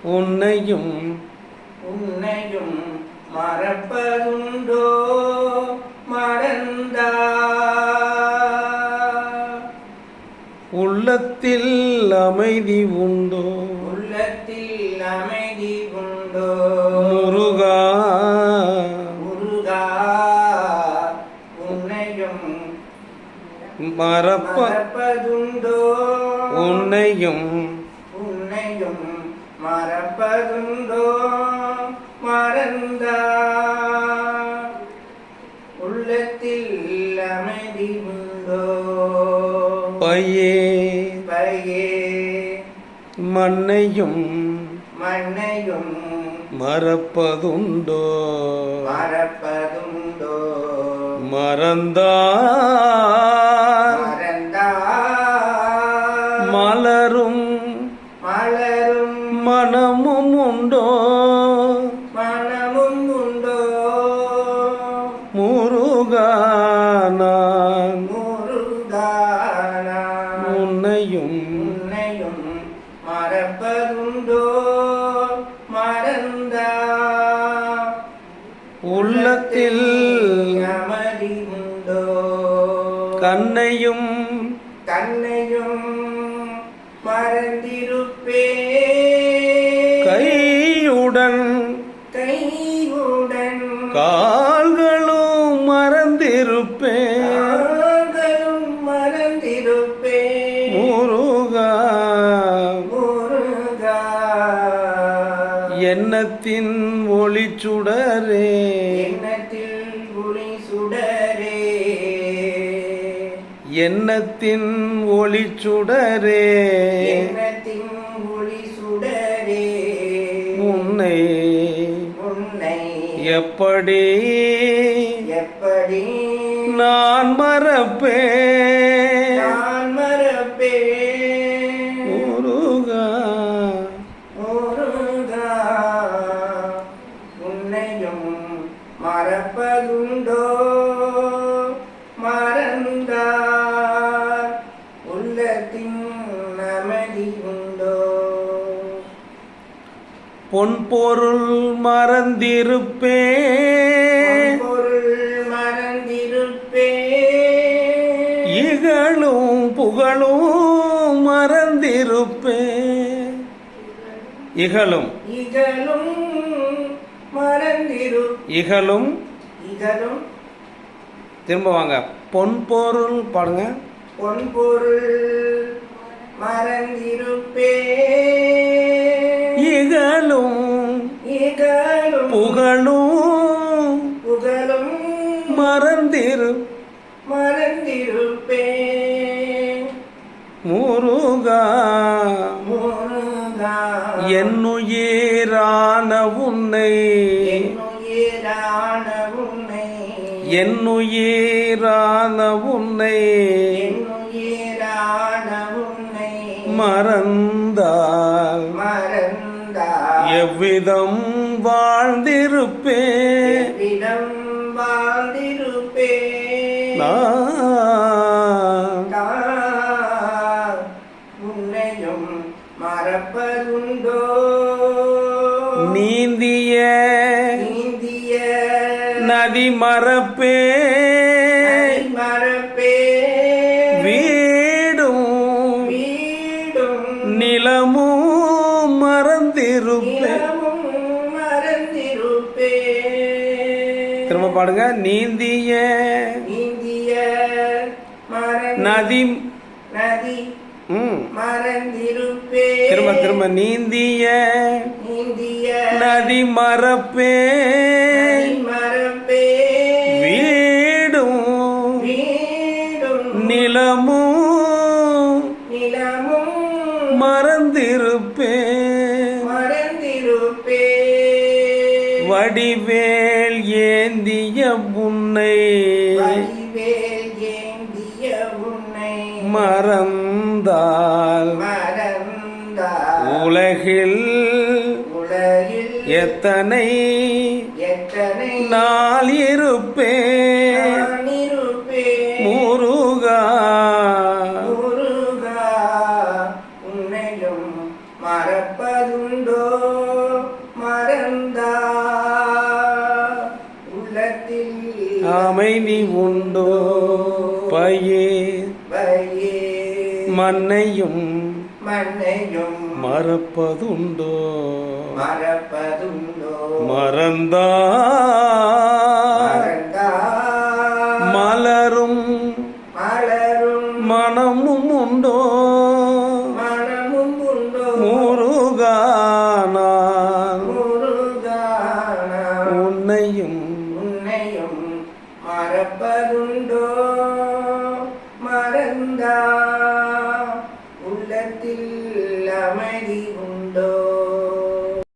உன்னையும் உன்னையும் மறப்பதுண்டோ மறந்தா உள்ளத்தில் அமைதி உண்டோ உள்ளத்தில் அமைதி உண்டோ முருகா முருகா உன்னையும் மறப்பதுண்டோ உன்னையும் உன்னையும் மறப்பதுண்டோ மறந்தா உள்ளத்தில் அமைதி உண்டோ பையே பையே மண்ணையும் மண்ணையும் மறப்பதுண்டோ மறப்பதுண்டோ மறந்தார் மறந்தா மலரும் மலரும் மனமும் உண்டோ மனமும் உண்டோ முருகா நான் முருகானா உன்னையும் உன்னையும் மறப்பதுண்டோ மறந்தா உள்ளத்தில் அமைதி உண்டோ கண்ணையும் தன்னையும் மறந்திருப்பே கையுடன் கையுடன் கால்களும் மறந்திருப்பேன் கால்களும் மறந்திருப்பே முருகா முருகா எண்ணத்தின் ஒளிச்சுடரே எண்ணத்தில் ஒளி சுடரே எண்ணத்தின் ஒளிச்சுடரே எண்ணத்தின் ஒளி சுடரே உன்னை உன்னை எப்படி எப்படி நான் மறப்பேன் நான் மறப்பேன் முருகா முருகா உன்னையும் மறப்பதுண்டோ மறந்தார் உள்ளத்தின் அமைதி உண்டோ பொன் பொருள் மறந்திருப்பேன் பொருள் மறந்திருப்பே இகழும் புகழும் மறந்திருப்பேன் இகழும் இகழும் மறந்திரு இகழும் இகழும் திரும்ப வாங்க பொன் பொருள் பாடுங்க பொன்பொருள் மறந்திருப்பே இகழும் இகழும் புகழும் புகழும் மறந்திருப்பே முருகா முருகா என்னுயிரான உன்னை என்னுயிரான உன்னை என்னுயிரான உன்னை என்னுயிரான உன்னை மறந்தால் மறந்தார் எவ்விதம் வாழ்ந்திருப்பேன் எவ்விதம் வாழ்ந்திருப்பே நான் உன்னையும் மறப்பதுண்டோ நீந்திய நீந்திய நதி மறப்பே மறப்பே வீடும் வீடும் நிலமும் மறந்திருப்பேன் நிலமும் மறந்திருப்பே திரும்ப பாடுங்க நீந்திய நீந்திய நதி நதி மறந்திருப்பே திரும்ப நீந்திய நீந்திய நதி மறப்பே மறப்பே வீடும் வீடும் நிலமும் நிலமும் மறந்திருப்பேன் மறந்திருப்பே வடிவேல் ஏந்திய உன்னை வடிவேல் ஏந்திய உன்னை மறந்தால் மறந்தார் உலகில் உலகில் எத்தனை எத்தனை நாள் இருப்பேன் நான் இருப்பேன் முருகா முருகா உன்னையும் மறப்பதுண்டோ மறந்தா உள்ளத்தில் அமைதி உண்டோ பயே பயே மண்ணையும் மண்ணையும் மறப்பதுண்டோ மறப்பதுண்டோ மறந்தா மறந்தா மலரும் மலரும் மனமும் உண்டோ மனமும் உண்டோ முருகானான் முருகானா உன்னையும் உன்னையும் மறப்பதுண்டோ